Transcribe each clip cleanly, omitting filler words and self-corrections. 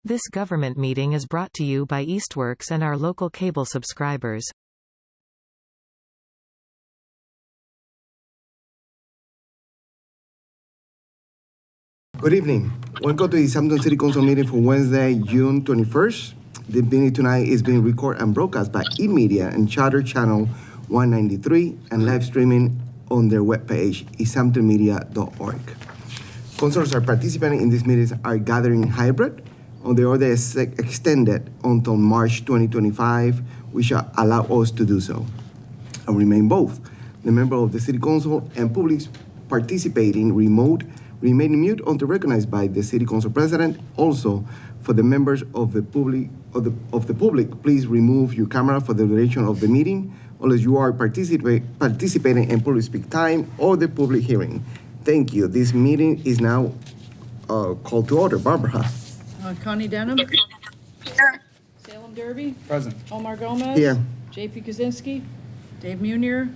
This government meeting is brought to you by Eastworks and our local cable subscribers. Good evening. Welcome to the Easthampton City Council meeting for Wednesday, June 21st. The meeting tonight is being recorded and broadcast by eMedia and Charter Channel 193 and live streaming on their webpage, easthamptonmedia.org. Councilors are participating in these meetings are gathering hybrid. On the order is extended until March 2025, which shall allow us to do so. And remain both. The member of the City Council and public participating remote remain mute until recognized by the City Council President. Also, for the members of the public, please remove your camera for the duration of the meeting, unless you are participating in public speak time or the public hearing. Thank you. This meeting is now called to order. Barbara. Connie Denham. Here. Salem Derby. Present. Omar Gomez. Here. JP Kaczynski. Dave Munier.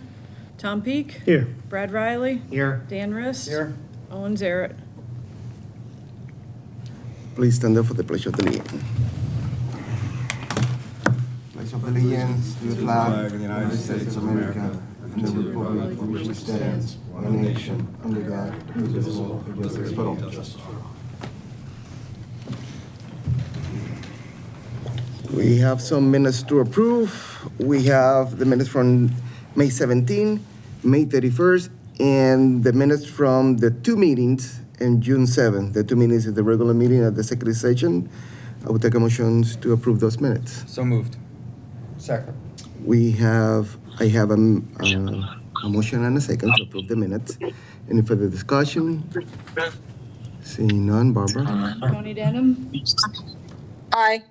Tom Peak. Here. Brad Riley. Here. Dan Rist. Here. Owen Zaret. Please stand up for the Pledge of Allegiance. Pledge of Allegiance to the flag of the United States of America and the republic for which it stands, one nation, under God, indivisible, with justice for all. We have some minutes to approve. We have the minutes from May 17, May 31st, and the minutes from the two meetings in June 7. The two meetings is the regular meeting at the executive session. I would take a motion to approve those minutes. So moved. Second. I have a motion and a second to approve the minutes. Any further discussion? Seeing none, Barbara? Connie Denham. Aye.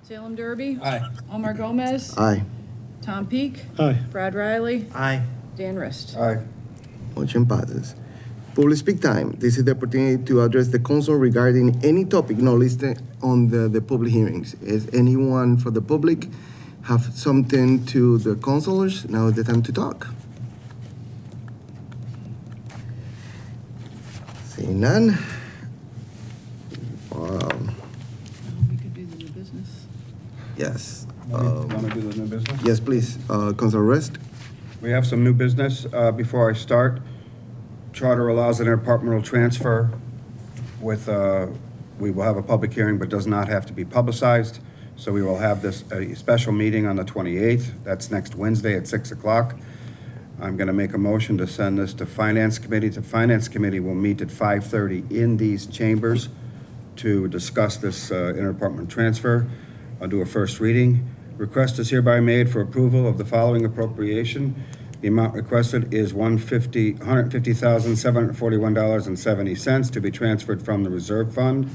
Salem Derby. Aye. Omar Gomez. Aye. Tom Peak. Aye. Brad Riley. Aye. Dan Rist. Aye. Motion passes. Public speak time. This is the opportunity to address the council regarding any topic not listed on the public hearings. Is anyone for the public have something to the councilors? Now is the time to talk. Seeing none. We could do the new business. Yes. Want to do the new business? Yes, please. Councilor Rest. We have some new business. Before I start, Charter allows an interdepartmental transfer with, we will have a public hearing, but does not have to be publicized. So we will have a special meeting on the 28th. That's next Wednesday at 6 o'clock. I'm going to make a motion to send this to Finance Committee. The Finance Committee will meet at 5:30 in these chambers to discuss this interdepartmental transfer. I'll do a first reading. Request is hereby made for approval of the following appropriation. The amount requested is $150,741.70 to be transferred from the reserve fund,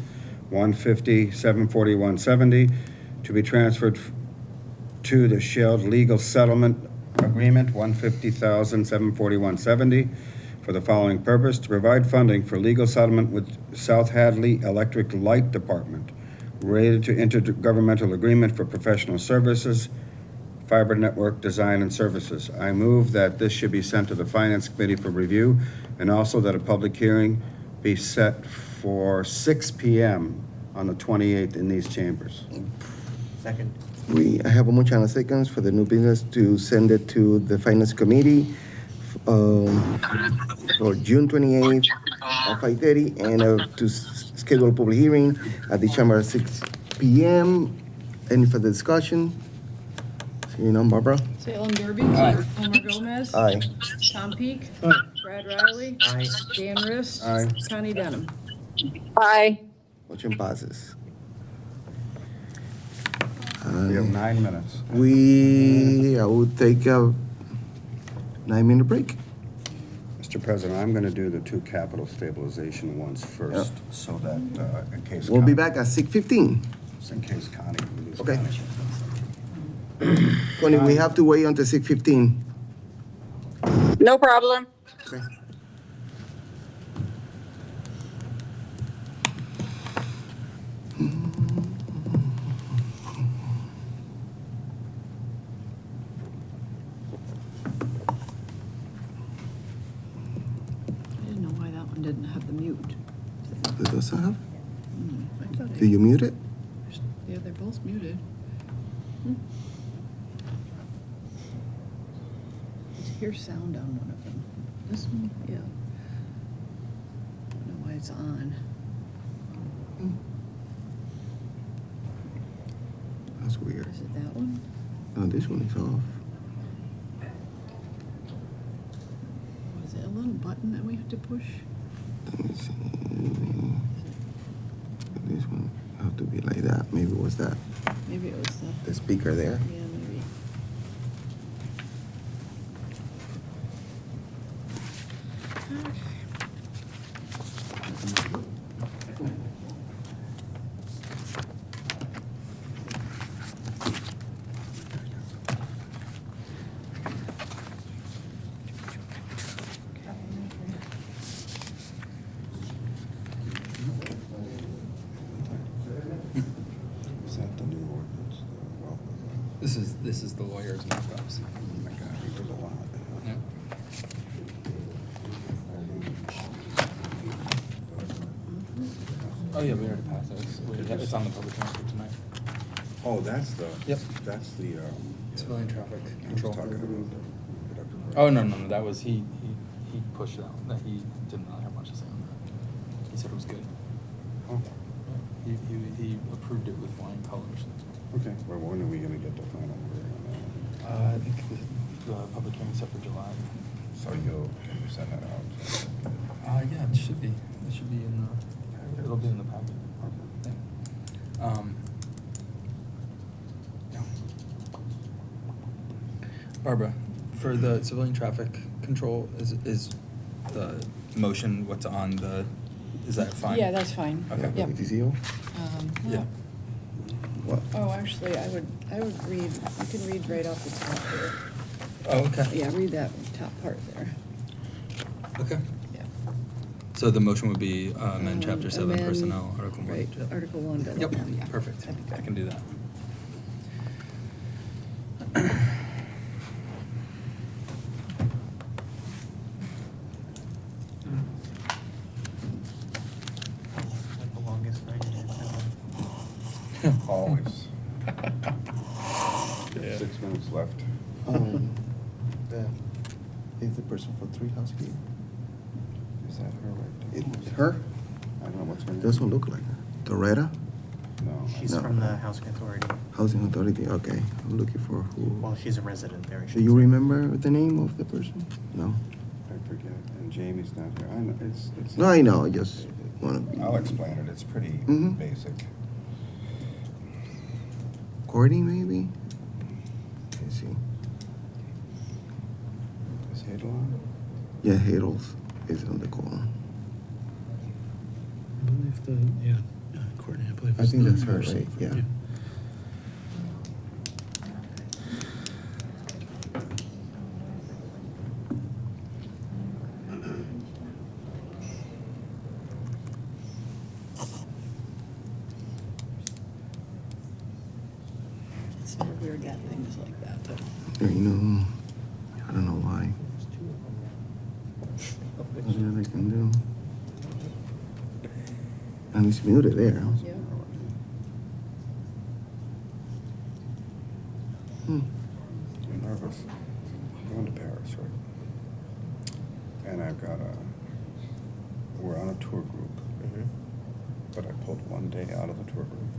$150,741.70 to be transferred to the Shelled Legal Settlement Agreement, $150,741.70 for the following purpose: to provide funding for legal settlement with South Hadley Electric Light Department related to intergovernmental agreement for professional services, fiber network design and services. I move that this should be sent to the Finance Committee for review, and also that a public hearing be set for 6 p.m. on the 28th in these chambers. Second. I have a motion and a second for the new business to send it to the Finance Committee for June 28th at 5:30 and to schedule a public hearing at the chamber at 6 p.m. Any further discussion? Seeing none, Barbara? Salem Derby. Aye. Omar Gomez. Aye. Tom Peak. Aye. Brad Riley. Aye. Dan Rist. Aye. Connie Denham. Aye. Motion passes. We have 9 minutes. I will take a 9-minute break. Mr. President, I'm going to do the two capital stabilization ones first, Yep. so that in case We'll be Connie- back at 6:15. just in case Connie. we lose Okay. Connie. Connie, we have to wait until 6:15. No problem. Okay. I didn't know why that one didn't have the mute. It doesn't have? I thought Do you mute it? Yeah, they're both muted. Hmm. I hear sound on one of them. This one, yeah. I don't know why it's on. That's weird. Is it that one? No, this one is off. Was it a little button that we have to push? Let me see. This one have to be like that. Maybe it was that Maybe it was the speaker there. yeah, maybe. Okay. Is that the new ordinance? This is the lawyer's markups. Oh my God, there's a lot. Yeah. Oh yeah, we already passed those. It's on the public transport tonight. Oh, that's the. Yep. That's the. Civilian traffic I was control. talking about. Oh no, that was he pushed it out. That he didn't really have much to say on that. He said it was good. Oh, He approved it with flying colors. okay. Well, when are we gonna get the final word on I think the public hearing set for July. that? So can you send that out? Yeah, it should be. It should be in the. It'll be in the packet. Yeah. Yeah. Barbara, for the civilian traffic control, is the motion what's on the? Is that fine? Yeah, that's fine. Okay. Yep. PTCO? Yeah. What? Oh, actually, I would read, you can read right off the top there. Oh, okay. Yeah, read that top part there. Okay. Yeah. So the motion would be amend Chapter 7 Amend- Personnel, Article 1. Right, Yep. Article 1. Yep, yeah. perfect. That'd be I good. can do that. Like the longest night in Always. Yeah. 6 minutes left. The is the person for 3 House here? Is that her right there? Her? I don't know what's her name. Doesn't look like her. Doretta? No. She's No. from the Housing Authority. Housing Authority. Okay, I'm looking for who. Well, she's a resident there. I Do should you say. remember the name of the person? No. I forget. And Jamie's not here. I know, it's. No, I know. I just want to be. I'll explain it. It's pretty Mhm. basic. Courtney, maybe. Let's see. Is Hadel on? Yeah, Hadel's is on the call. I believe Courtney, I believe. I is think the that's her, person right? for- Yeah. It's never weird that things like that, but. I don't know why. Nothing I can do. And it's muted there. Yeah. Hmm. I'm nervous. I'm going to Paris, right? And we're on a tour group. But I pulled one day out of the tour group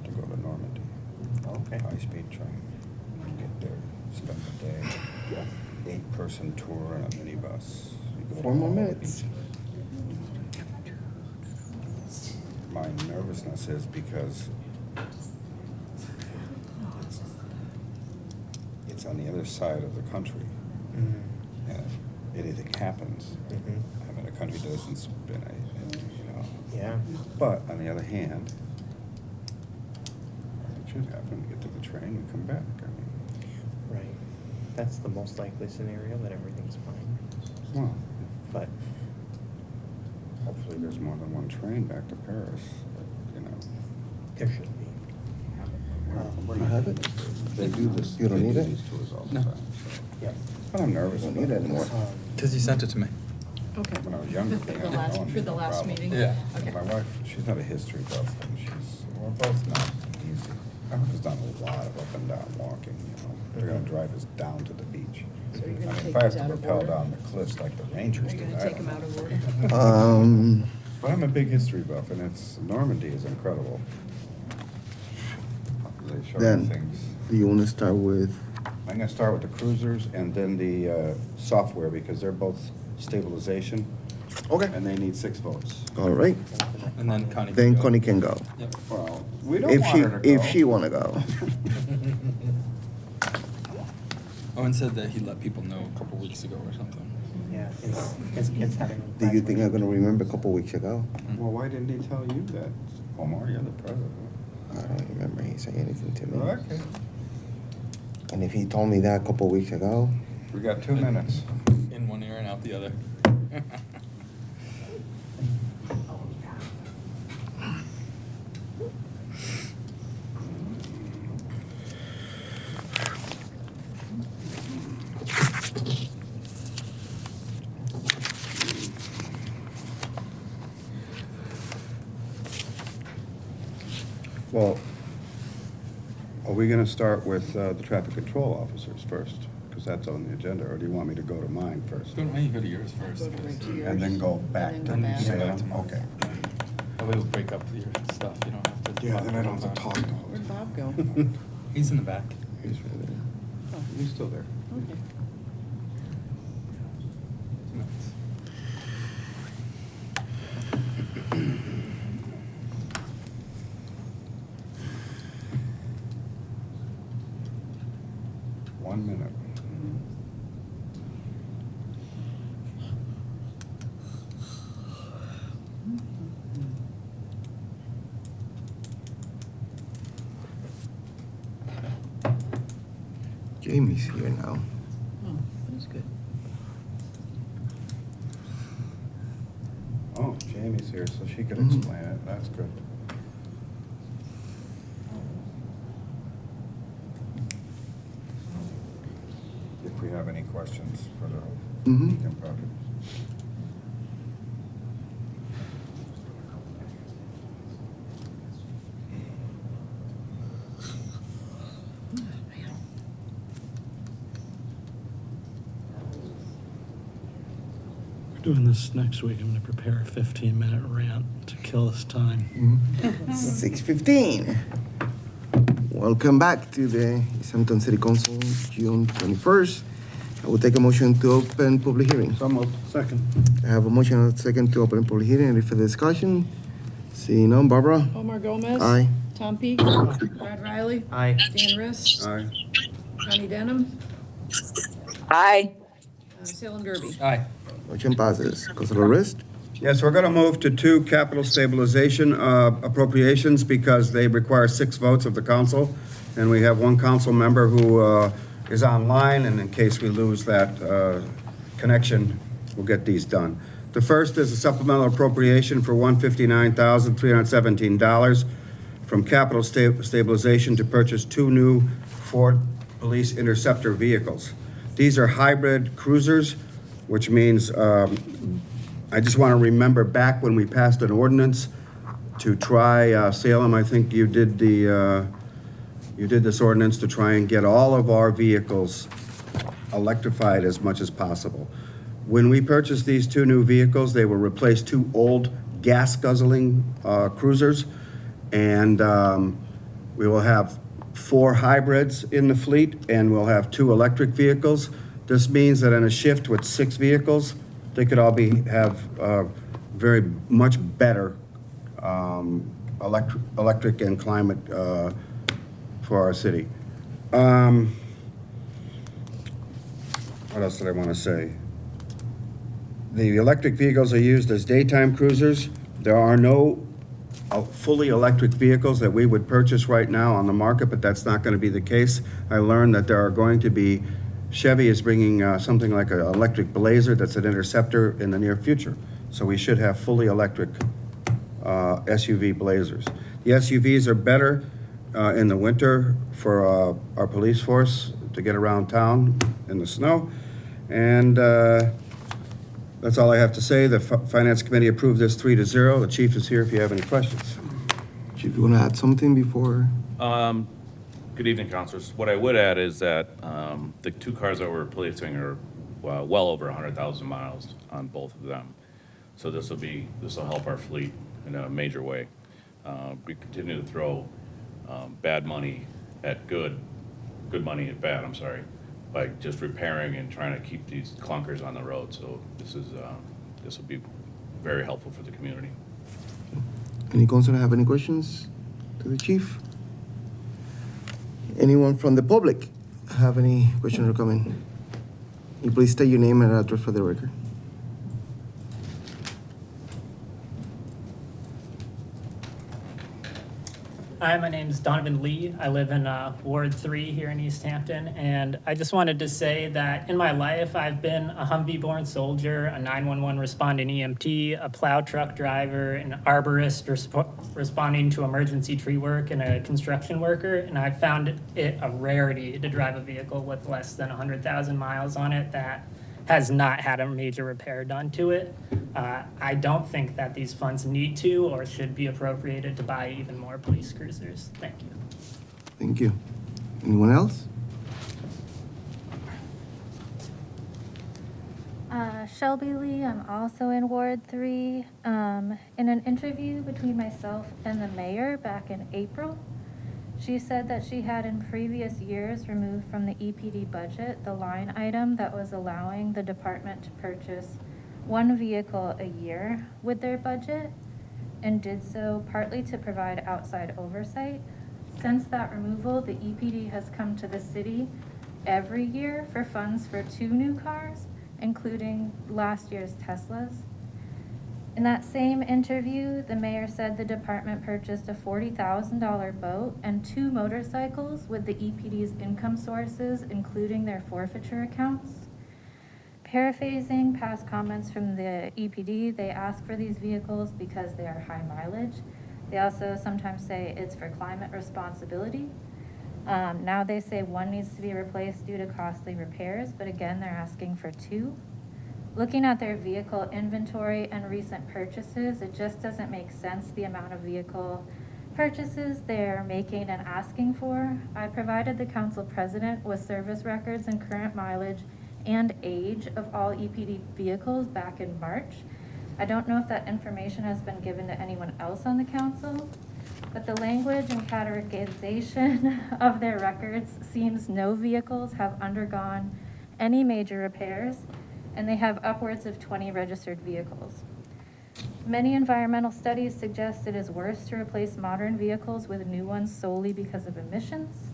to go to Normandy. Okay. High-speed train. Get there, spend the day. 8-person tour in a minibus. You go to 4 more all the minutes. beaches. My nervousness is because it's on the other side of the country. And if anything happens, I mean, the country doesn't spin, Yeah. But on the other hand, it should happen. We get to the train, we come back. I mean, Right. That's the most likely scenario, that everything's fine. well, But hopefully there's more than one train back to Paris, there should be. We're You not- have it? They do this. You don't they need do it? these tours all the No. time. Yeah. But I'm nervous. You don't need it anymore. Because you sent it to me. Okay. When I was younger. For they the had last, their own for the last problem. meeting? Yeah. Okay. My wife, she's not a history buff, and we're both not. America's done a lot of up and down walking, you know. They're gonna drive us down to the beach. So you're I gonna mean, take if I have these to out of rappel order? down the cliffs like the Rangers Are you did, gonna I take don't them out know. of order? But I'm a big history buff, and it's, Normandy is incredible. They show you Then, things. do you want to start with, I'm gonna start with the cruisers and then the software, because they're both stabilization, okay, and they need 6 votes. all right, And then Connie. can then go. Connie can go. Yep. Well, we don't If want she, her to go. if she want to go. Owen said that he let people know a couple weeks ago or something. Yeah, his kids having. Do you think I'm going to remember a couple weeks ago? Well, why didn't he tell you that? Omar, you're the president. I don't remember he saying anything to me. Okay. And if he told me that a couple weeks ago, We got 2 minutes. In one ear and out the other. Well, are we gonna start with the traffic control officers first? Because that's on the agenda, or do you want me to go to mine first? Why don't you go to yours first? Go right to yours. And then go back And to then go back. Salem? Okay. That way we'll break up your stuff, you don't have to. Yeah, then I don't have to talk the whole Where'd time. Bob go? He's in the back. here's where the- Oh, He's still there. okay. 2 minutes. One minute. Jamie's here now. Oh, that's good. Oh, Jamie's here, so she can Mhm. explain it. That's good. If we have any questions for the Mhm. Beacon project. We're doing this next week. I'm going to prepare a 15-minute rant to kill this time. 6:15. Welcome back to the Easthampton City Council, June 21st. I will take a motion to open public hearing. So moved. Second. I have a motion and a second to open public hearing. Any further discussion? Seeing none, Barbara? Omar Gomez. Aye. Tom Peak. Brad Riley. Aye. Dan Riss. Aye. Connie Denham. Aye. Salem Derby. Aye. Motion passes. Councilor Rist? Yes, we're going to move to 2 capital stabilization appropriations because they require 6 votes of the council. And we have 1 council member who is online, and in case we lose that connection, we'll get these done. The first is a supplemental appropriation for $159,317 from capital stabilization to purchase 2 new Ford Police Interceptor vehicles. These are hybrid cruisers, which means I just want to remember back when we passed an ordinance to try Salem. I think you did this ordinance to try and get all of our vehicles electrified as much as possible. When we purchased these 2 new vehicles, they will replace 2 old gas guzzling cruisers, and we will have 4 hybrids in the fleet, and we'll have 2 electric vehicles. This means that in a shift with 6 vehicles, they could all have very much better electric and climate for our city. What else did I want to say? The electric vehicles are used as daytime cruisers. There are no fully electric vehicles that we would purchase right now on the market, but that's not going to be the case. I learned that there are going to be, Chevy is bringing something like an electric Blazer that's an Interceptor in the near future. So we should have fully electric SUV Blazers. The SUVs are better in the winter for our police force to get around town in the snow. And that's all I have to say. The Finance Committee approved this 3-0. The chief is here if you have any questions. Chief, you want to add something before? Good evening, councilors. What I would add is that the two cars that we're replacing are well over 100,000 miles on both of them. So this will help our fleet in a major way. We continue to throw bad money at good money at bad, I'm sorry, by just repairing and trying to keep these clunkers on the road. So this will be very helpful for the community. Any councilor have any questions to the chief? Anyone from the public have any questions or comment? You please state your name and address for the record. Hi, my name is Donovan Lee. I live in Ward 3 here in Easthampton, and I just wanted to say that in my life, I've been a Humvee-born soldier, a 911 responding EMT, a plow truck driver, an arborist responding to emergency tree work, and a construction worker, and I found it a rarity to drive a vehicle with less than 100,000 miles on it that has not had a major repair done to it. I don't think that these funds need to or should be appropriated to buy even more police cruisers. Thank you. Thank you. Anyone else? Shelby Lee, I'm also in Ward 3. In an interview between myself and the mayor back in April, she said that she had in previous years removed from the EPD budget the line item that was allowing the department to purchase one vehicle a year with their budget, and did so partly to provide outside oversight. Since that removal, the EPD has come to the city every year for funds for 2 new cars, including last year's Teslas. In that same interview, the mayor said the department purchased a $40,000 boat and 2 motorcycles with the EPD's income sources, including their forfeiture accounts. Paraphrasing past comments from the EPD, they ask for these vehicles because they are high mileage. They also sometimes say it's for climate responsibility. Now they say 1 needs to be replaced due to costly repairs, but again, they're asking for 2. Looking at their vehicle inventory and recent purchases, it just doesn't make sense the amount of vehicle purchases they're making and asking for. I provided the council president with service records and current mileage and age of all EPD vehicles back in March. I don't know if that information has been given to anyone else on the council, but the language and categorization of their records seems no vehicles have undergone any major repairs, and they have upwards of 20 registered vehicles. Many environmental studies suggest it is worse to replace modern vehicles with new ones solely because of emissions.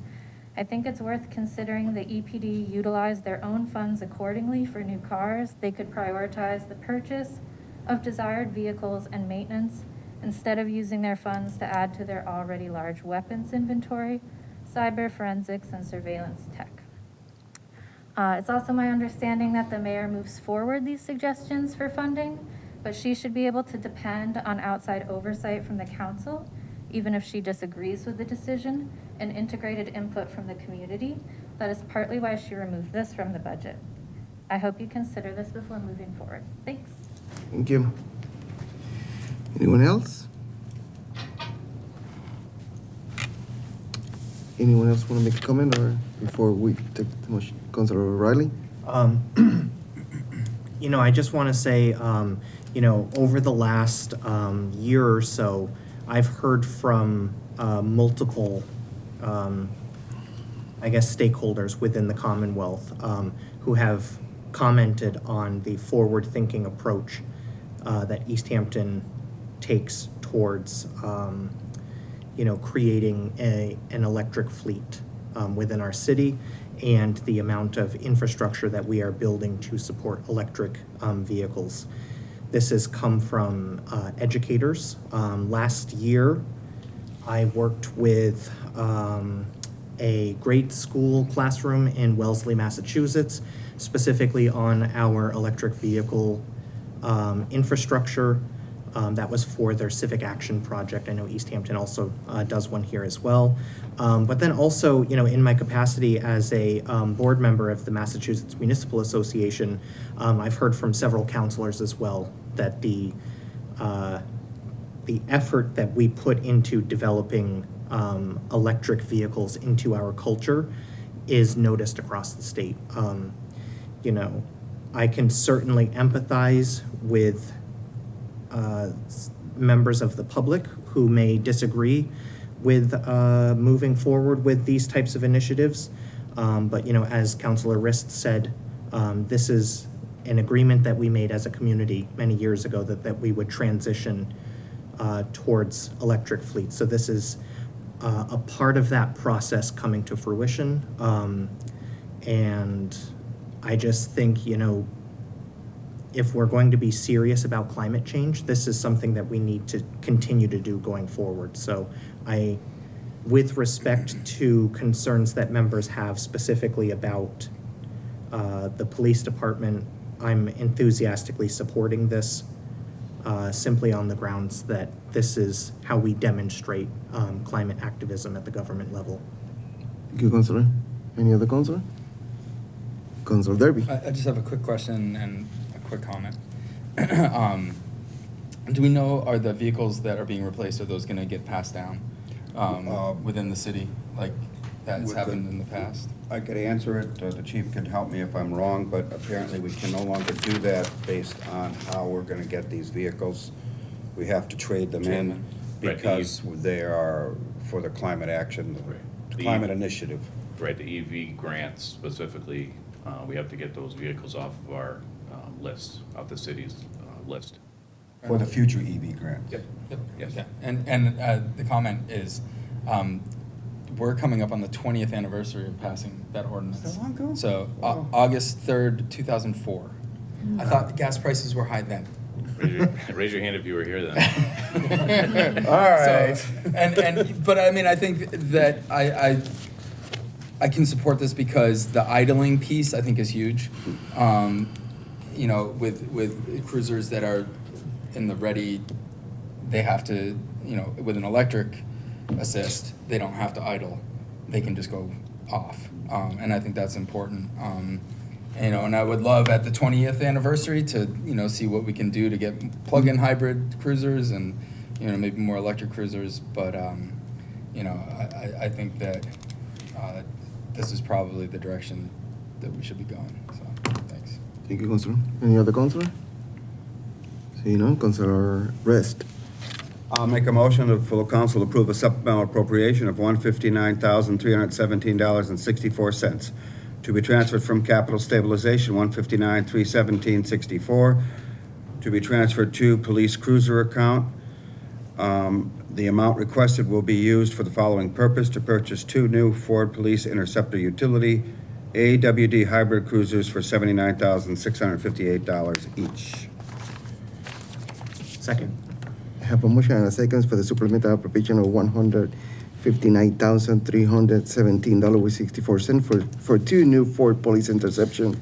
I think it's worth considering the EPD utilize their own funds accordingly for new cars. They could prioritize the purchase of desired vehicles and maintenance instead of using their funds to add to their already large weapons inventory, cyber forensics, and surveillance tech. It's also my understanding that the mayor moves forward these suggestions for funding, but she should be able to depend on outside oversight from the council, even if she disagrees with the decision, and integrated input from the community. That is partly why she removed this from the budget. I hope you consider this before moving forward. Thanks. Thank you. Anyone else? Anyone else want to make a comment or before we take the motion? Councilor O'Reilly? I just want to say, over the last year or so, I've heard from multiple, stakeholders within the Commonwealth who have commented on the forward-thinking approach that Easthampton takes towards, creating an electric fleet within our city, and the amount of infrastructure that we are building to support electric vehicles. This has come from educators. Last year, I worked with a grade school classroom in Wellesley, Massachusetts, specifically on our electric vehicle infrastructure. That was for their civic action project. I know Easthampton also does one here as well. But then also, in my capacity as a board member of the Massachusetts Municipal Association, I've heard from several councilors as well that the effort that we put into developing electric vehicles into our culture is noticed across the state. You know, I can certainly empathize with members of the public who may disagree with moving forward with these types of initiatives. But, you know, as Councilor Rist said, this is an agreement that we made as a community many years ago that we would transition towards electric fleets. So this is a part of that process coming to fruition. And I just think, you know, if we're going to be serious about climate change, this is something that we need to continue to do going forward. So with respect to concerns that members have specifically about the police department, I'm enthusiastically supporting this simply on the grounds that this is how we demonstrate climate activism at the government level. Thank you, Councilor. Any other Councilor? Councilor Derby. I just have a quick question and a quick comment. Do we know, are the vehicles that are being replaced, are those gonna get passed down within the city, like that's happened in the past? I could answer it, the chief can help me if I'm wrong, but apparently we can no longer do that based on how we're gonna get these vehicles. We have to trade them in because they are for the climate action, the climate initiative. Right, the EV grants specifically, we have to get those vehicles off of our list, off the city's list. For the future EV grant. Yep. Yes. Yeah. And the comment is, we're coming up on the 20th anniversary of passing that ordinance. Is that long ago? So, Wow. August 3rd, 2004. I thought gas prices were high then. Raise your hand if you were here then. All right. So, but I mean, I think that I can support this because the idling piece I think is huge. You know, with cruisers that are in the ready, they have to, you know, with an electric assist, they don't have to idle. They can just go off. And I think that's important. You know, and I would love at the 20th anniversary to, you know, see what we can do to get plug-in hybrid cruisers and, you know, maybe more electric cruisers. But, you know, I think that this is probably the direction that we should be going. So, thanks. Thank you, Councilor. Any other Councilor? Seeing none, Councilor Rest. I'll make a motion that full council approve a supplemental appropriation of $159,317.64 to be transferred from capital stabilization, $159,317.64, to be transferred to police cruiser account. The amount requested will be used for the following purpose: to purchase 2 new Ford Police Interceptor Utility AWD hybrid cruisers for $79,658 each. Second. I have a motion and a second for the supplemental appropriation of $159,317.64 for 2 new Ford Police Interceptor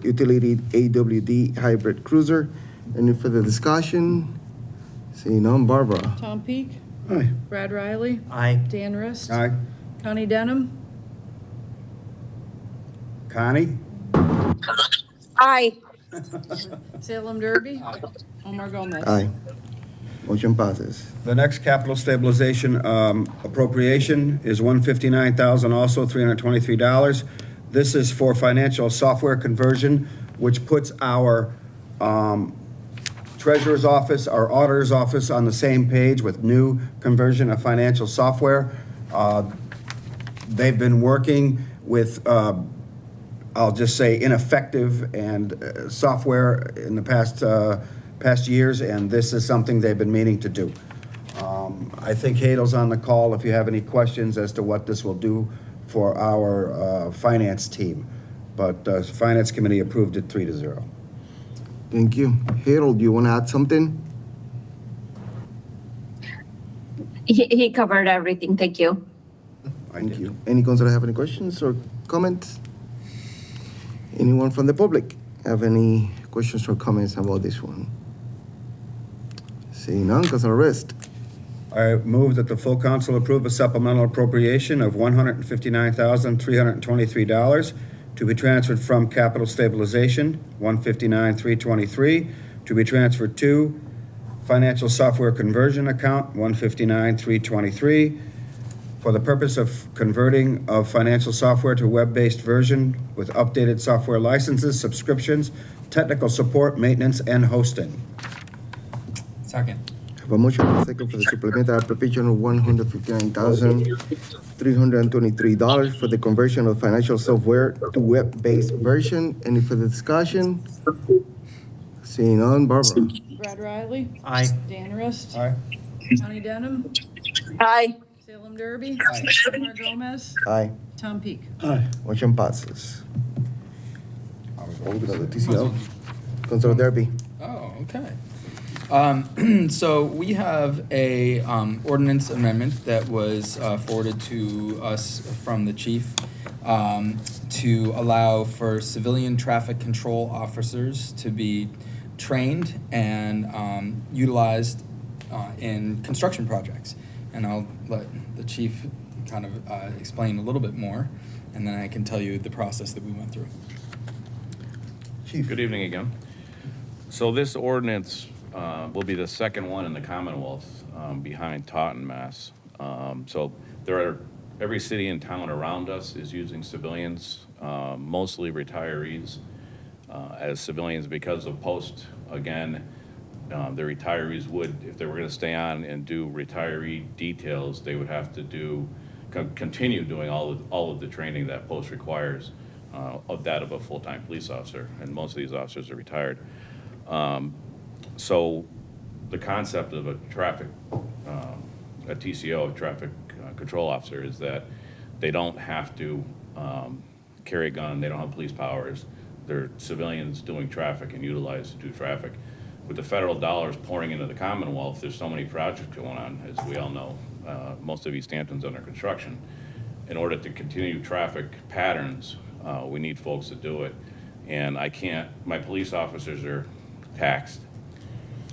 Utility AWD hybrid cruiser. Any further discussion? Seeing none, Barbara. Tom Peak, Aye. Brad Riley, Aye. Dan Rist. Aye. Connie Denham, Connie? Aye. Salem Derby, Omar Gomez. Aye. Motion passes. The next capital stabilization appropriation is $159,000, also $323. This is for financial software conversion, which puts our treasurer's office, our auditor's office on the same page with new conversion of financial software. They've been working with, I'll just say, ineffective and software in the past years, and this is something they've been meaning to do. I think Hadel's on the call if you have any questions as to what this will do for our finance team. But Finance Committee approved it 3-0. Thank you. Harold, do you want to add something? He covered everything. Thank you. Thank you. Any councilor have any questions or comments? Anyone from the public have any questions or comments about this one? Seeing none, Councilor Rist. I move that the full council approve a supplemental appropriation of $159,323 to be transferred from capital stabilization, $159,323, to be transferred to financial software conversion account, $159,323, for the purpose of converting of financial software to web-based version with updated software licenses, subscriptions, technical support, maintenance, and hosting. Second. Have a motion and a second for the supplemental application of $159,323 for the conversion of financial software to web-based version. Any further discussion? Seeing none, Barbara. Brad Riley. Aye. Dan Rist. Aye. Connie Denham. Aye. Salem Derby. Aye. Omar Gomez. Aye. Tom Peak. Aye. Motion passes. Oh, we got the TCO. Councilor Derby. Oh, okay. So we have a ordinance amendment that was forwarded to us from the chief to allow for civilian traffic control officers to be trained and utilized in construction projects. And I'll let the chief kind of explain a little bit more, and then I can tell you the process that we went through. Chief. Good evening again. So this ordinance will be the second one in the Commonwealth behind Taunton, Mass. So every city and town around us is using civilians, mostly retirees, as civilians because of post. Again, the retirees would, if they were going to stay on and do retiree details, they would have to continue doing all of the training that post requires of that of a full-time police officer, and most of these officers are retired. So the concept of a TCO, a traffic control officer, is that they don't have to carry a gun, they don't have police powers, they're civilians doing traffic and utilized to do traffic. With the federal dollars pouring into the Commonwealth, there's so many projects going on, as we all know. Most of Easthampton's under construction. In order to continue traffic patterns, we need folks to do it. And my police officers are taxed.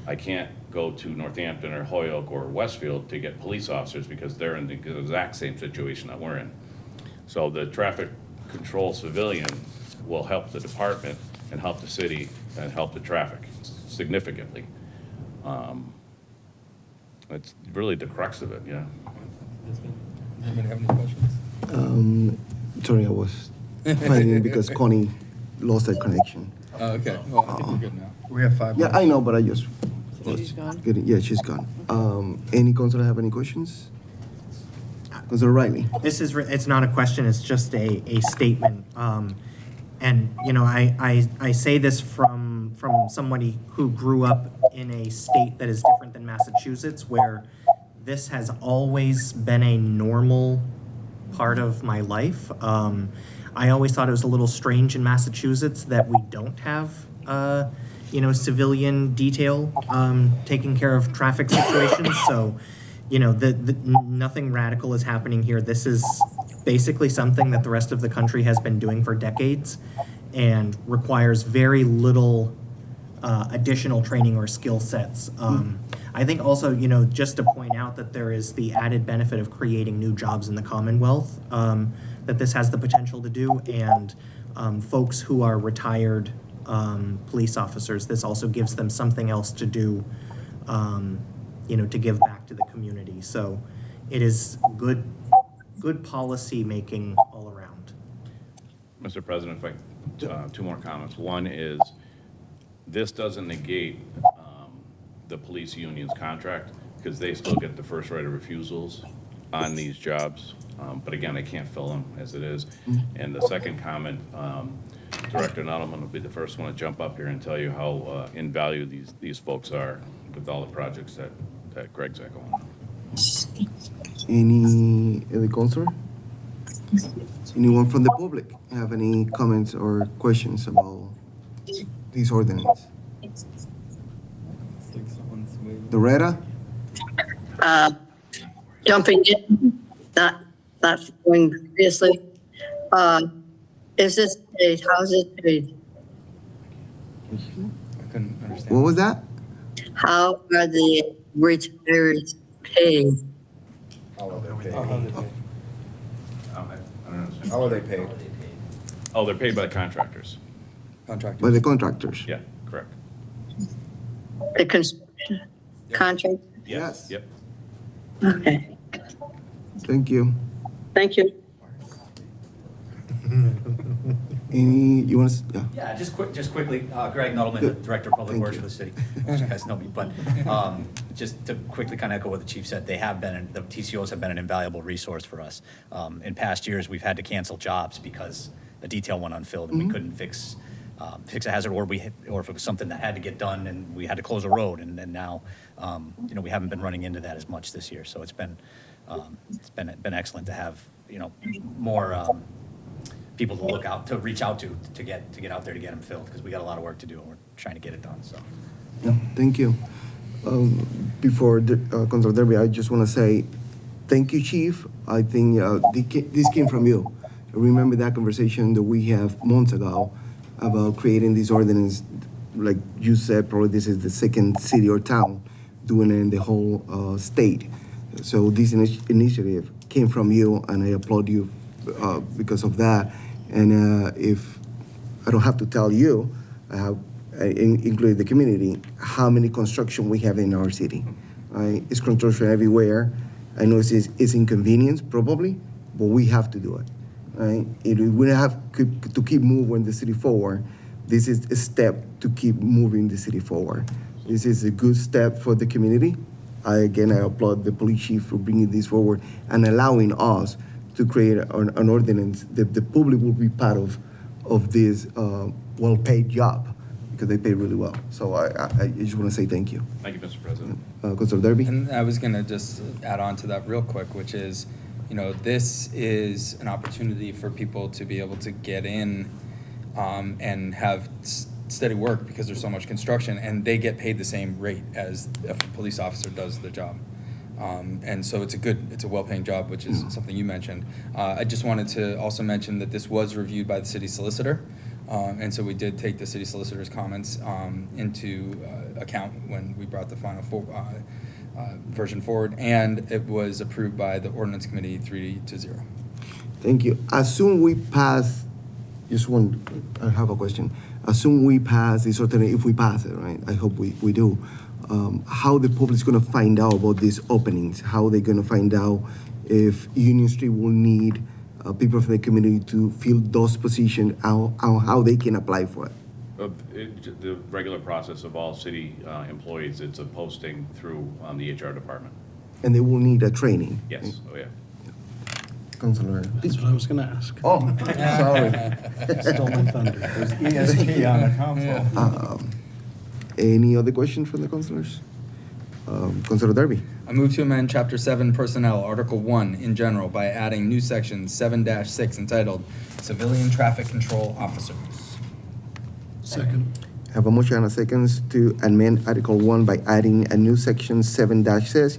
I can't go to Northampton or Holyoke or Westfield to get police officers because they're in the exact same situation that we're in. So the traffic control civilian will help the department and help the city and help the traffic significantly. It's really the crux of it, yeah. Anybody have any questions? Sorry, I was fighting because Connie lost that connection. Oh, okay. Well, I think we're good now. We have 5 Yeah, minutes. I know, but I just was She's gone? getting, yeah, she's gone. Any councilor have any questions? Councilor Riley. It's not a question, it's just a statement. And, you know, I say this from somebody who grew up in a state that is different than Massachusetts, where this has always been a normal part of my life. I always thought it was a little strange in Massachusetts that we don't have, civilian detail taking care of traffic situations. So, you know, nothing radical is happening here. This is basically something that the rest of the country has been doing for decades and requires very little additional training or skill sets. I think also, you know, just to point out that there is the added benefit of creating new jobs in the Commonwealth that this has the potential to do, and folks who are retired police officers, this also gives them something else to do, to give back to the community. So it is good policy making all around. Mr. President, if I, two more comments. One is, this doesn't negate the police union's contract, because they still get the first right of refusals on these jobs. But again, I can't fill them as it is. And the second comment, Director Nuttleman will be the first one to jump up here and tell you how in value these folks are with all the projects that Greg's got going on. Any other councilor? Anyone from the public have any comments or questions about this ordinance? Doretta? Jumping in, not going previously. Is this paid? How is it paid? I couldn't understand. What was that? How are the retirees paid? How are they paid? Oh, how they pay. I don't understand. How are they paid? Oh, they're paid by the contractors. Contractors. By the contractors? Yeah, correct. The construction contract? Yes. Yep. Okay. Thank you. Thank you. You want to, yeah. Yeah, just quickly, Greg Nuttleman, the Director of Public Thank Works you. for the city. Most of you guys know me, but just to quickly kind of echo what the chief said, the TCOs have been an invaluable resource for us. In past years, we've had to cancel jobs because the detail went unfilled and we couldn't fix a hazard, or if it was something that had to get done and we had to close a road, and then now, we haven't been running into that as much this year. So it's been excellent to have, more people to reach out to get out there to get them filled, because we got a lot of work to do and we're trying to get it done, so. Yeah, thank you. Before Councilor Derby, I just want to say thank you, Chief. I think this came from you. Remember that conversation that we have months ago about creating this ordinance. Like you said, probably this is the second city or town doing it in the whole state. So this initiative came from you, and I applaud you because of that. And if I don't have to tell you, I have included the community, how many construction we have in our city. Right? It's construction everywhere. I know it's inconvenience probably, but we have to do it. Right? We have to keep moving the city forward. This is a step to keep moving the city forward. This is a good step for the community. I applaud the police chief for bringing this forward and allowing us to create an ordinance that the public will be part of this well-paid job, because they pay really well. So I just want to say thank you. Thank you, Mr. President. Councilor Derby? And I was going to just add on to that real quick, which is, this is an opportunity for people to be able to get in and have steady work, because there's so much construction, and they get paid the same rate as a police officer does the job. And so it's a well-paying job, which is something you mentioned. I just wanted to also mention that this was reviewed by the city solicitor. And so we did take the city solicitor's comments into account when we brought the final version forward, and it was approved by the ordinance committee 3-0. Thank you. Assume we pass, I have a question. Assume we pass this ordinance, if we pass it, right? I hope we do. How the public's going to find out about these openings? How they're going to find out if Union Street will need people from the community to fill those positions, how they can apply for it? The regular process of all city employees, it's a posting through the HR department. And they will need a training. Yes, oh yeah. Councilor. That's what I was gonna ask. Oh, sorry. Stole my thunder. There's ESG on the council. Any other questions from the councilors? Councilor Derby. I move to amend Chapter 7 Personnel, Article 1 in general by adding new section 7-6 entitled Civilian Traffic Control Officers. Second. I have a motion and a second to amend Article 1 by adding a new section 7-6,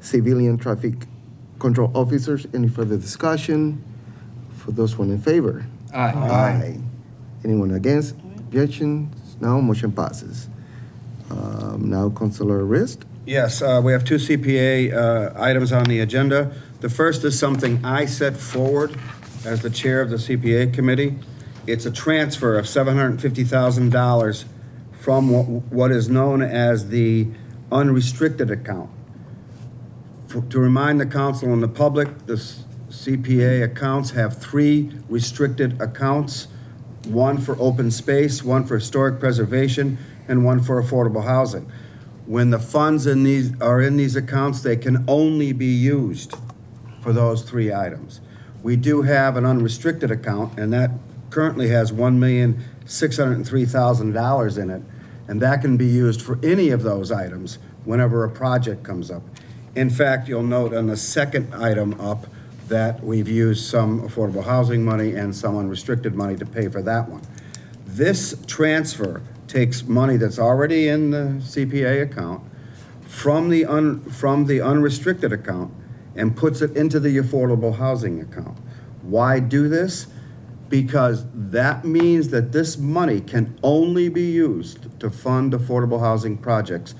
Civilian Traffic Control Officers. Any further discussion? For those one in favor? Aye. Aye. Anyone against? Objections? No, motion passes. Now, Councilor Rist. Yes, we have two CPA items on the agenda. The first is something I set forward as the chair of the CPA committee. It's a transfer of $750,000 from what is known as the unrestricted account. To remind the council and the public, the CPA accounts have three restricted accounts, one for open space, one for historic preservation, and one for affordable housing. When the funds in these accounts, they can only be used for those three items. We do have an unrestricted account, and that currently has $1,603,000 in it, and that can be used for any of those items whenever a project comes up. In fact, you'll note on the second item up that we've used some affordable housing money and some unrestricted money to pay for that one. This transfer takes money that's already in the CPA account from the unrestricted account and puts it into the affordable housing account. Why do this? Because that means that this money can only be used to fund affordable housing projects.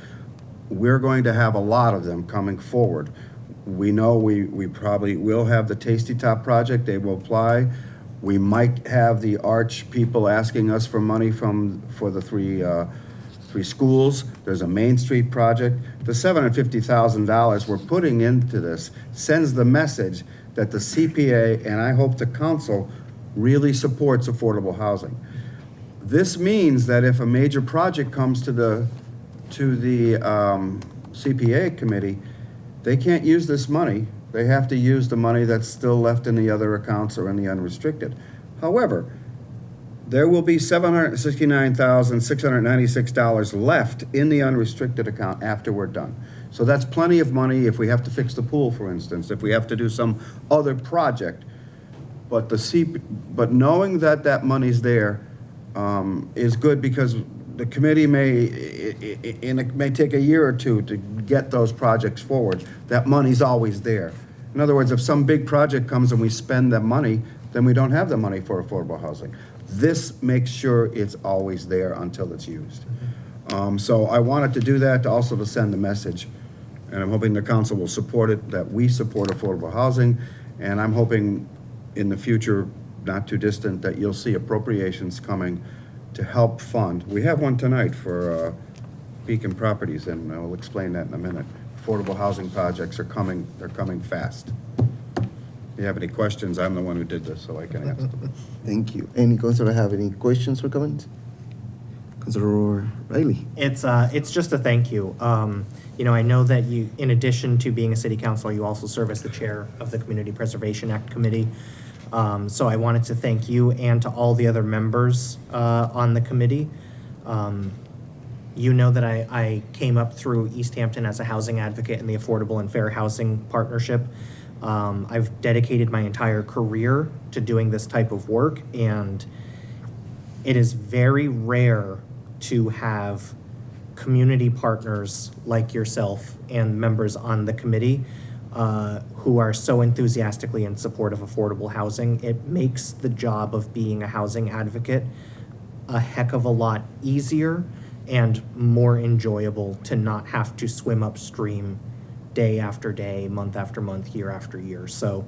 We're going to have a lot of them coming forward. We know we probably will have the Tasty Top project. They will apply. We might have the Arch people asking us for money for the three 3 schools, there's a Main Street project. The $750,000 we're putting into this sends the message that the CPA, and I hope the council, really supports affordable housing. This means that if a major project comes to the CPA committee, they can't use this money. They have to use the money that's still left in the other accounts or in the unrestricted. However, there will be $769,696 left in the unrestricted account after we're done. So that's plenty of money if we have to fix the pool, for instance, if we have to do some other project. But but knowing that that money's there is good, because the committee it may take a year or two to get those projects forward. That money's always there. In other words, if some big project comes and we spend that money, then we don't have the money for affordable housing. This makes sure it's always there until it's used. So I wanted to do that to send the message, and I'm hoping the council will support it, that we support affordable housing, and I'm hoping in the future, not too distant, that you'll see appropriations coming to help fund. We have one tonight for Beacon Properties, and I'll explain that in a minute. Affordable housing projects are coming, they're coming fast. If you have any questions, I'm the one who did this, so I can answer them. Thank you. Any councilor have any questions or comments? Councilor Riley? It's just a thank you. You know, I know that you, in addition to being a city councilor, you also serve as the chair of the Community Preservation Act Committee. So I wanted to thank you and to all the other members on the committee. You know that I came up through Easthampton as a housing advocate in the Affordable and Fair Housing Partnership. I've dedicated my entire career to doing this type of work, and it is very rare to have community partners like yourself and members on the committee who are so enthusiastically in support of affordable housing. It makes the job of being a housing advocate a heck of a lot easier and more enjoyable to not have to swim upstream day after day, month after month, year after year. So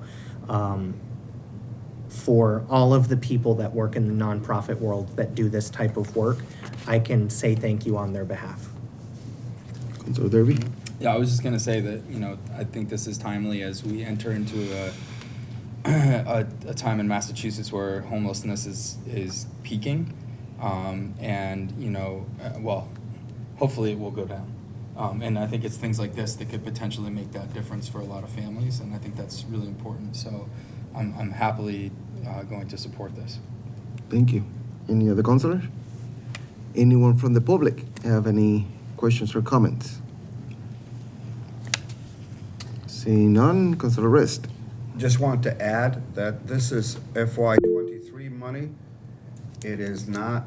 for all of the people that work in the nonprofit world that do this type of work, I can say thank you on their behalf. Councilor Derby? Yeah, I was just gonna say that, you know, I think this is timely as we enter into a time in Massachusetts where homelessness is peaking. And, you know, well, hopefully it will go down. And I think it's things like this that could potentially make that difference for a lot of families, and I think that's really important. So I'm happily going to support this. Thank you. Any other councilors? Anyone from the public have any questions or comments? Seeing none, Councilor Rist. Just want to add that this is FY23 money. It is not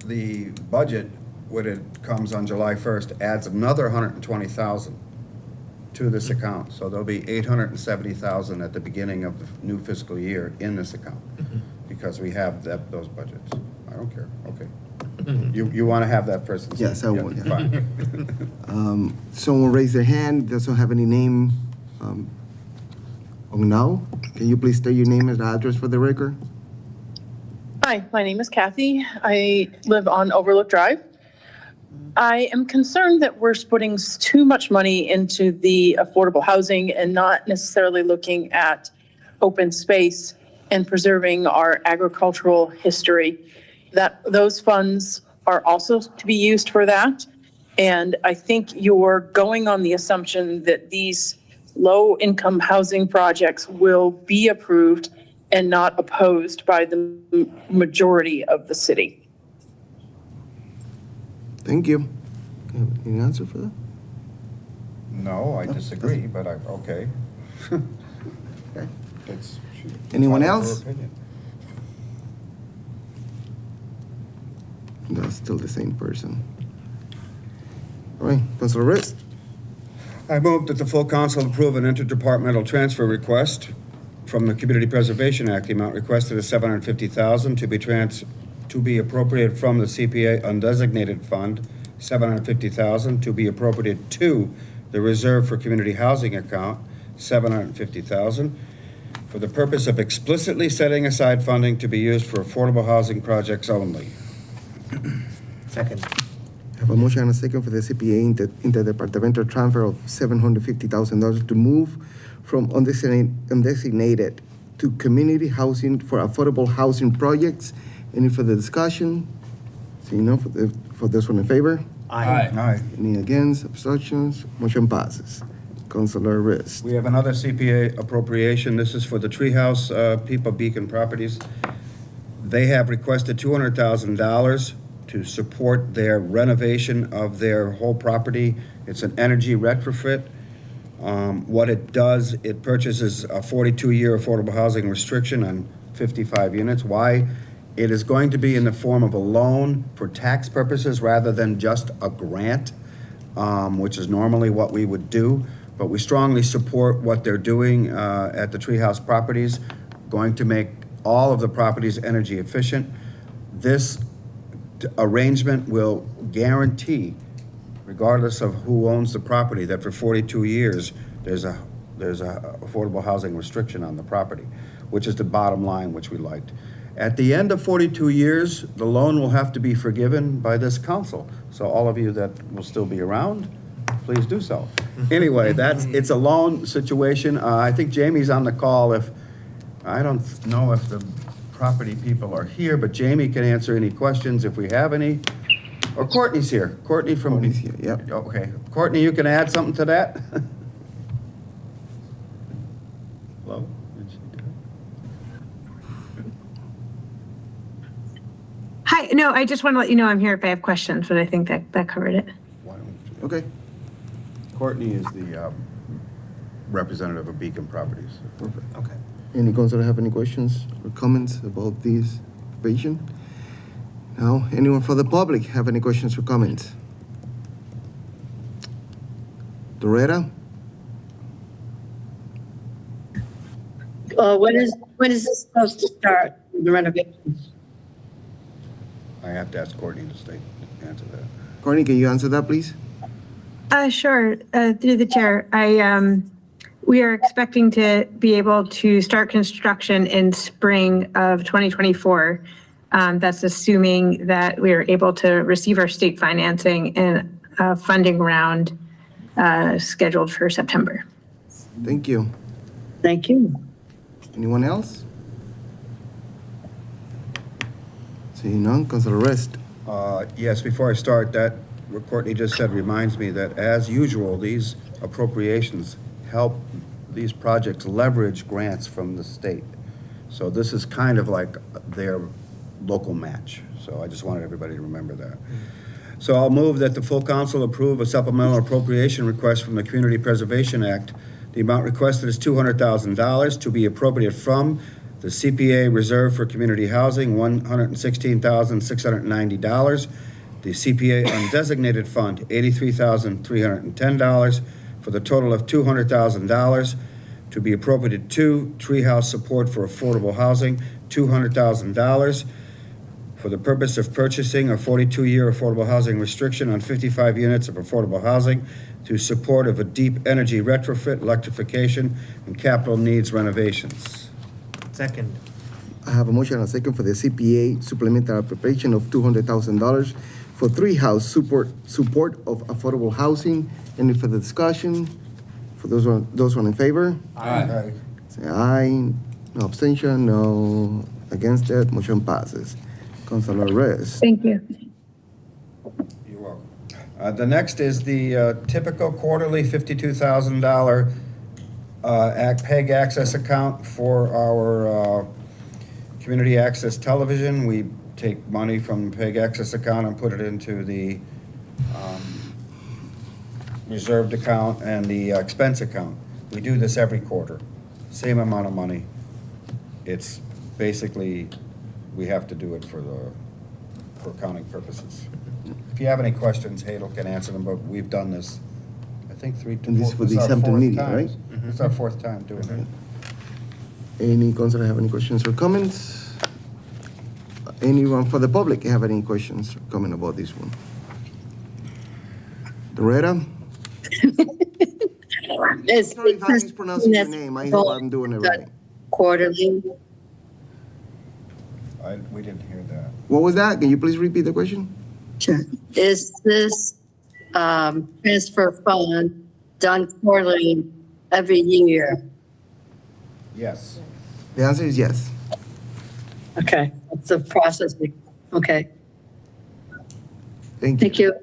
the budget when it comes on July 1st, adds another $120,000 to this account. So there'll be $870,000 at the beginning of the new fiscal year in this account because we have those budgets. I don't care. Okay. You want to have that person? Yes, I would. Yeah. Fine. Someone raise their hand, doesn't have any name. Now, can you please state your name and address for the record? Hi, my name is Kathy. I live on Overlook Drive. I am concerned that we're putting too much money into the affordable housing and not necessarily looking at open space and preserving our agricultural history. That those funds are also to be used for that. And I think you're going on the assumption that these low-income housing projects will be approved and not opposed by the majority of the city. Thank you. Any answer for that? No, I disagree, but okay. Okay. It's, Anyone her else? opinion. That's still the same person. All right, Councilor Rist. I move that the full council approve an interdepartmental transfer request from the Community Preservation Act. The amount requested is $750,000 to be appropriated from the CPA undesignated fund, $750,000 to be appropriated to the Reserve for Community Housing account, $750,000 for the purpose of explicitly setting aside funding to be used for affordable housing projects only. Second. Have a motion and a second for the CPA interdepartmental transfer of $750,000 to move from undesignated to community housing for affordable housing projects. Any further discussion? Seeing none, for this one in favor? Aye. Any against, abstentions? Motion passes. Councilor Rist. We have another CPA appropriation. This is for the Treehouse people, Beacon Properties. They have requested $200,000 to support their renovation of their whole property. It's an energy retrofit. What it does, it purchases a 42-year affordable housing restriction on 55 units. Why? It is going to be in the form of a loan for tax purposes rather than just a grant, which is normally what we would do. But we strongly support what they're doing at the Treehouse Properties, going to make all of the properties energy efficient. This arrangement will guarantee, regardless of who owns the property, that for 42 years, there's a affordable housing restriction on the property, which is the bottom line, which we liked. At the end of 42 years, the loan will have to be forgiven by this council. So all of you that will still be around, please do so. Anyway, it's a loan situation. I think Jamie's on the call. I don't know if the property people are here, but Jamie can answer any questions if we have any. Or Courtney's here. Courtney's here, yep. Okay. Courtney, you can add something to that? Hello? Hi, no, I just want to let you know I'm here if I have questions, but I think that covered it. Okay. Courtney is the representative of Beacon Properties. Perfect. Okay. Any councilor have any questions or comments about this appropriation? Now, anyone from the public have any questions or comments? Doretta? When is this supposed to start, the renovations? I have to ask Courtney to answer that. Courtney, can you answer that, please? Sure. Through the chair, we are expecting to be able to start construction in spring of 2024. That's assuming that we are able to receive our state financing in a funding round scheduled for September. Thank you. Thank you. Anyone else? Seeing none, Councilor Rest. Yes, before I start, that what Courtney just said reminds me that, as usual, these appropriations help these projects leverage grants from the state. So this is kind of like their local match. So I just wanted everybody to remember that. So I'll move that the full council approve a supplemental appropriation request from the Community Preservation Act. The amount requested is $200,000 to be appropriated from the CPA Reserve for Community Housing, $116,690. The CPA Undesignated Fund, $83,310, for the total of $200,000 to be appropriated to Treehouse Support for Affordable Housing, $200,000 for the purpose of purchasing a 42-year affordable housing restriction on 55 units of affordable housing to support of a deep energy retrofit, electrification, and capital needs renovations. Second. I have a motion and a second for the CPA supplemental appropriation of $200,000 for Treehouse support of affordable housing. Any further discussion? For those one in favor? Aye. Say aye. No abstention, no against it. Motion passes. Councilor Reyes. Thank you. You're welcome. The next is the typical quarterly $52,000 PEG access account for our community access television. We take money from the PEG access account and put it into the reserved account and the expense account. We do this every quarter, same amount of money. It's basically, we have to do it for accounting purposes. If you have any questions, Hadel can answer them, but we've done this, I think, And this is for the Easthampton meeting, right? It's our fourth time doing it. Any councilor have any questions or comments? Anyone for the public have any questions or comment about this one? Doretta? Sorry if I'm mispronouncing your name. I hope I'm doing it right. Quarterly. We didn't hear that. What was that? Can you please repeat the question? Sure. Is this transfer fund done quarterly every year? Yes. The answer is yes. Okay, that's the process. Okay, Thank you. thank you.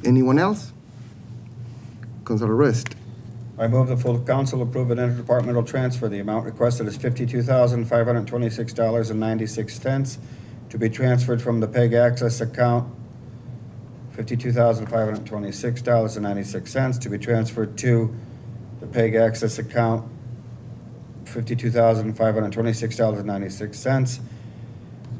Anyone else? Councilor Rist. I move the full council approve an interdepartmental transfer. The amount requested is $52,526.96 to be transferred from the PEG access account, $52,526.96 to be transferred to the PEG access account, $52,526.96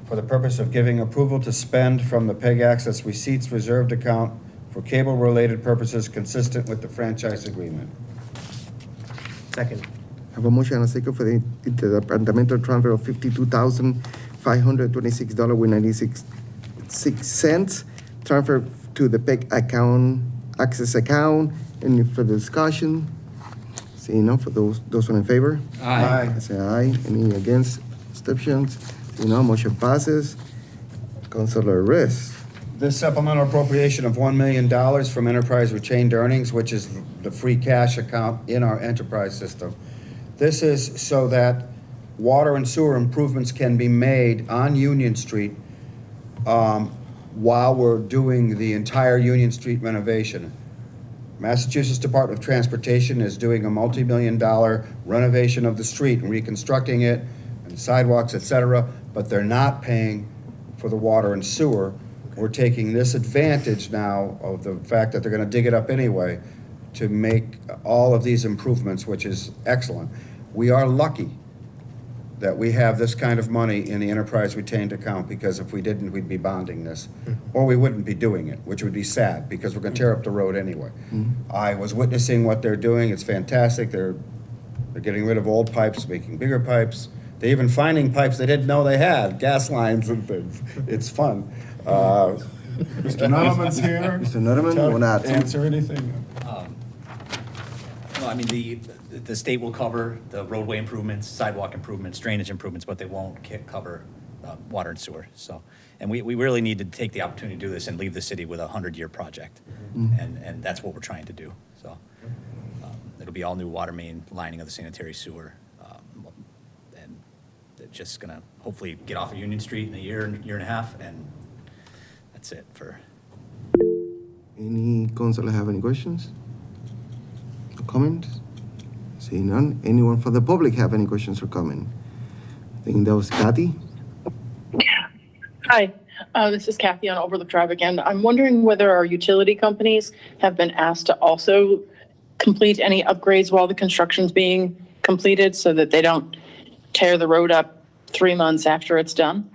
for the purpose of giving approval to spend from the PEG access receipts reserved account for cable-related purposes consistent with the franchise agreement. Second. Have a motion and a second for the interdepartmental transfer of $52,526.96 transfer to the PEC account, access account. Any further discussion? Seeing none, for those in favor? Aye. I say aye. Any against? Abstentions? Seeing none, motion passes. Councilor Rist. This supplemental appropriation of $1 million from enterprise retained earnings, which is the free cash account in our enterprise system. This is so that water and sewer improvements can be made on Union Street while we're doing the entire Union Street renovation. Massachusetts Department of Transportation is doing a multi-million-dollar renovation of the street and reconstructing it and sidewalks, et cetera, but they're not paying for the water and sewer. We're taking this advantage now of the fact that they're gonna dig it up anyway to make all of these improvements, which is excellent. We are lucky that we have this kind of money in the enterprise retained account, because if we didn't, we'd be bonding this. Or we wouldn't be doing it, which would be sad, because we're gonna tear up the road anyway. I was witnessing what they're doing. It's fantastic. They're getting rid of old pipes, making bigger pipes. They're even finding pipes they didn't know they had, gas lines and things. It's fun. Mr. Nuttleman's here. Mr. Nuttleman, you wanna add something? Answer anything? No, I mean, the state will cover the roadway improvements, sidewalk improvements, drainage improvements, but they won't cover water and sewer. So, and we really need to take the opportunity to do this and leave the city with a 100-year project. And that's what we're trying to do. So it'll be all new water main, lining of the sanitary sewer. And it's just gonna hopefully get off of Union Street in a year and a half, and that's it for. Any councilor have any questions? No comments? Seeing none. Anyone for the public have any questions or comment? I think that was Kathy. Hi, this is Kathy on Overlook Drive again. I'm wondering whether our utility companies have been asked to also complete any upgrades while the construction's being completed so that they don't tear the road up 3 months after it's done.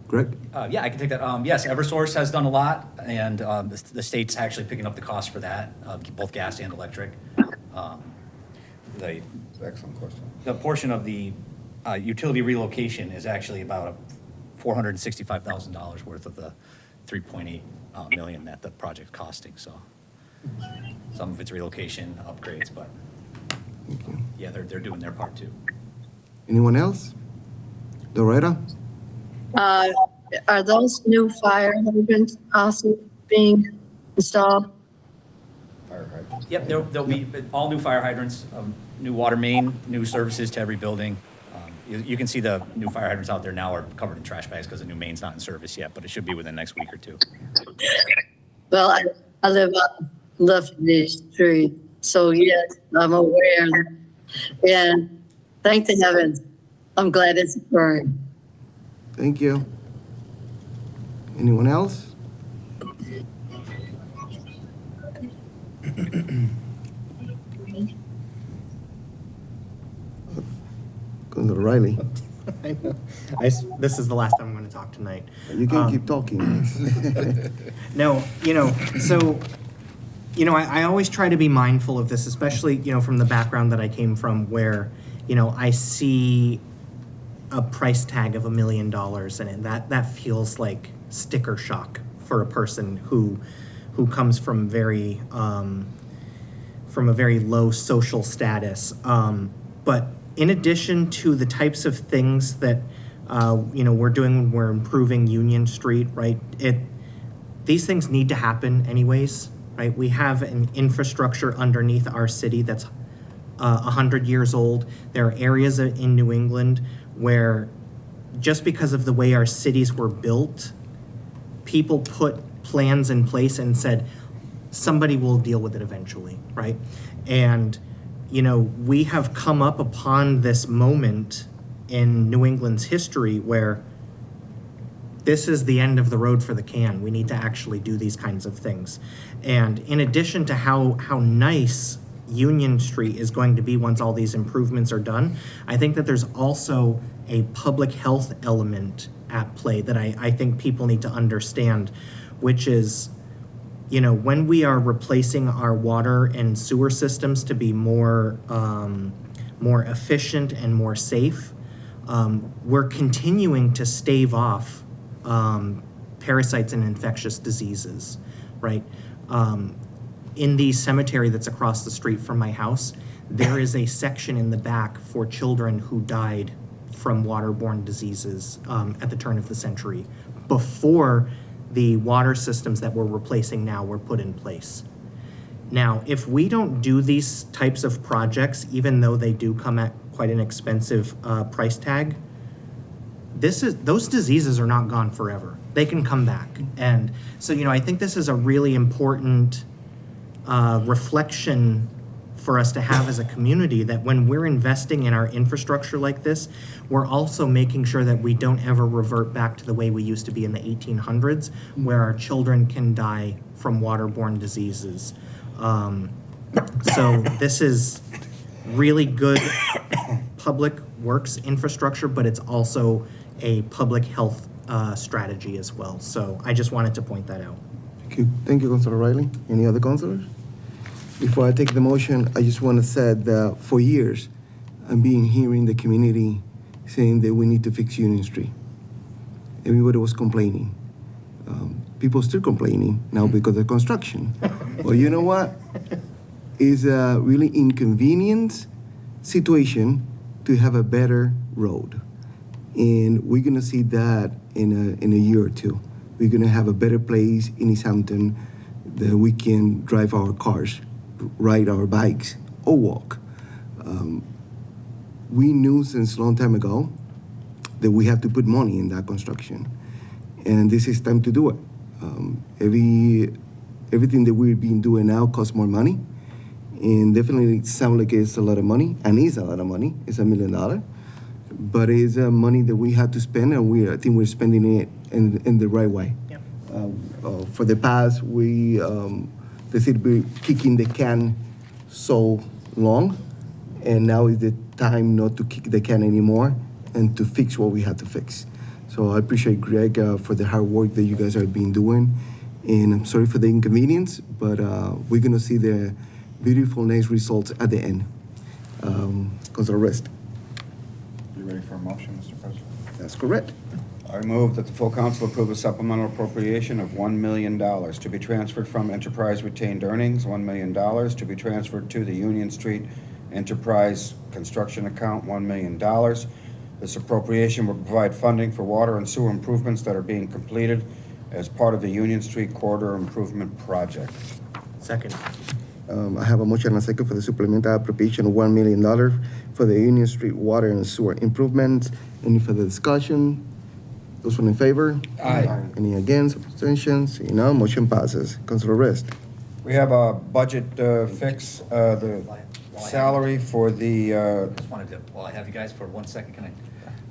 Greg? Yeah, I can take that. Yes, Eversource has done a lot, and the state's actually picking up the cost for that, both gas and electric. Excellent question. The portion of the utility relocation is actually about $465,000 worth of the 3.8 million that the project's costing. So some of it's relocation, upgrades, but yeah, they're doing their part too. Anyone else? Loretta? Are those new fire hydrants also being installed? Yep, there'll be all new fire hydrants, new water main, new services to every building. You can see the new fire hydrants out there now are covered in trash bags because the new main's not in service yet, but it should be within the next week or two. Well, I live on Lefty Street, so yes, I'm aware. And thank the heavens, I'm glad it's occurring. Thank you. Anyone else? Councilor Riley. I know. This is the last time I'm going to talk tonight. You can keep talking. No, so, I always try to be mindful of this, especially, from the background that I came from where, I see a price tag of $1 million and that feels like sticker shock for a person who comes from a very low social status. But in addition to the types of things that We're improving Union Street, right? These things need to happen anyways, right? We have an infrastructure underneath our city that's 100 years old. There are areas in New England where just because of the way our cities were built, people put plans in place and said, somebody will deal with it eventually, right? And, we have come up upon this moment in New England's history where this is the end of the road for the can. We need to actually do these kinds of things. And in addition to how nice Union Street is going to be once all these improvements are done, I think that there's also a public health element at play that I think people need to understand, which is, when we are replacing our water and sewer systems to be more efficient and more safe, we're continuing to stave off parasites and infectious diseases, right? In the cemetery that's across the street from my house, there is a section in the back for children who died from waterborne diseases at the turn of the century, before the water systems that we're replacing now were put in place. Now, if we don't do these types of projects, even though they do come at quite an expensive price tag, those diseases are not gone forever. They can come back. And so, I think this is a really important reflection for us to have as a community, that when we're investing in our infrastructure like this, we're also making sure that we don't ever revert back to the way we used to be in the 1800s, where our children can die from waterborne diseases. So this is really good public works infrastructure, but it's also a public health strategy as well. So I just wanted to point that out. Thank you, Councilor Riley. Any other councilors? Before I take the motion, I just want to say that for years, I'm being hearing the community saying that we need to fix Union Street. Everybody was complaining. People still complaining now because of construction. Well, you know what? It's a really inconvenient situation to have a better road. And we're gonna see that in a year or two. We're gonna have a better place in Easthampton that we can drive our cars, ride our bikes, or walk. We knew since a long time ago that we have to put money in that construction. And this is time to do it. Everything that we've been doing now costs more money. And definitely it sounds like it's a lot of money, and it's a lot of money. It's $1 million. But it's money that we have to spend, and I think we're spending it in the right way. Yep. For the past, the city be kicking the can so long, and now is the time not to kick the can anymore and to fix what we have to fix. So I appreciate Greg for the hard work that you guys have been doing, and I'm sorry for the inconvenience, but we're gonna see the beautiful nice results at the end. Councilor Rest. You ready for a motion, Mr. President? That's correct. I move that the full council approve a supplemental appropriation of $1 million to be transferred from enterprise retained earnings, $1 million to be transferred to the Union Street Enterprise Construction Account, $1 million. This appropriation will provide funding for water and sewer improvements that are being completed as part of the Union Street Corridor Improvement Project. Second. I have a motion and a second for the supplemental appropriation of $1 million for the Union Street water and sewer improvements. Any further discussion? Those in favor? Aye. Any against, abstentions? Motion passes. Councilor Rest. We have a budget fix, the salary for the, Just wanted to, while I have you guys for 1 second, can I?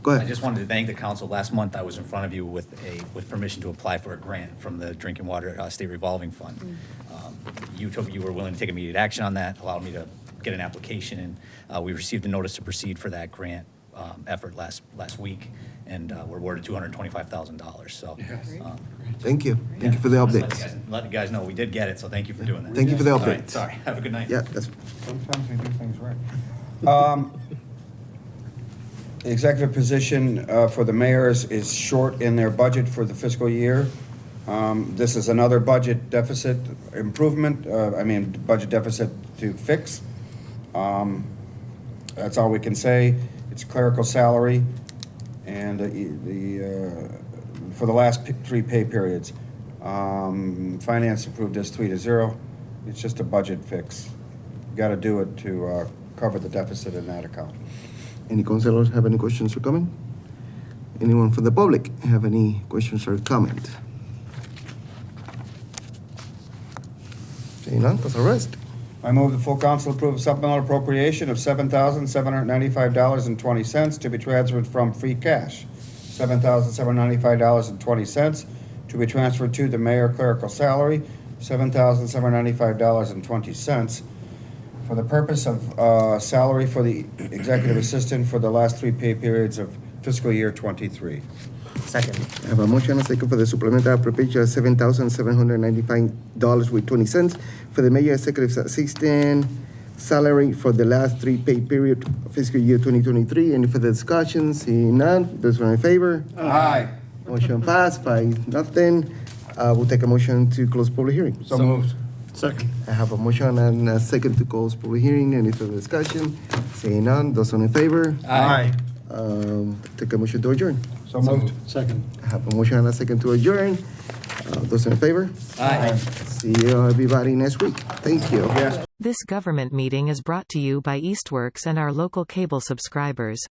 Go ahead. I just wanted to thank the council. Last month, I was in front of you with permission to apply for a grant from the Drinking Water State Revolving Fund. You were willing to take immediate action on that, allowed me to get an application, and we received a notice to proceed for that grant effort last week, and we're awarded $225,000. So, Thank you. Thank you for the just updates. let you guys know we did get it. So thank you for doing that. Thank you for the All right, updates. sorry. Have a good night. Yeah, that's. sometimes we do things right. The executive position for the mayors is short in their budget for the fiscal year. This is another budget deficit improvement, budget deficit to fix. That's all we can say. It's clerical salary, And for the last three pay periods, finance approved this 3-0. It's just a budget fix. Got to do it to cover the deficit in that account. Any councilors have any questions or comment? Anyone from the public have any questions or comment? Seeing none, council rest. I move the full council approve a supplemental appropriation of $7,795.20 to be transferred from free cash. $7,795.20 to be transferred to the mayor clerical salary, $7,795.20 for the purpose of salary for the executive assistant for the last three pay periods of fiscal year 23. Second. I have a motion and a second for the supplemental appropriation of $7,795.20 for the mayor executive assistant salary for the last three pay period of fiscal year 2023. Any further discussion? Seeing none, those are in favor? Aye. Motion passed, 5-0. We'll take a motion to close public hearing. So moved. Second. I have a motion and a second to close public hearing. Any further discussion? Seeing none, those are in favor? Aye. Take a motion to adjourn. So moved. Second. I have a motion and a second to adjourn. Those in favor? Aye. See you everybody next week. Thank you. Yes. This government meeting is brought to you by Eastworks and our local cable subscribers.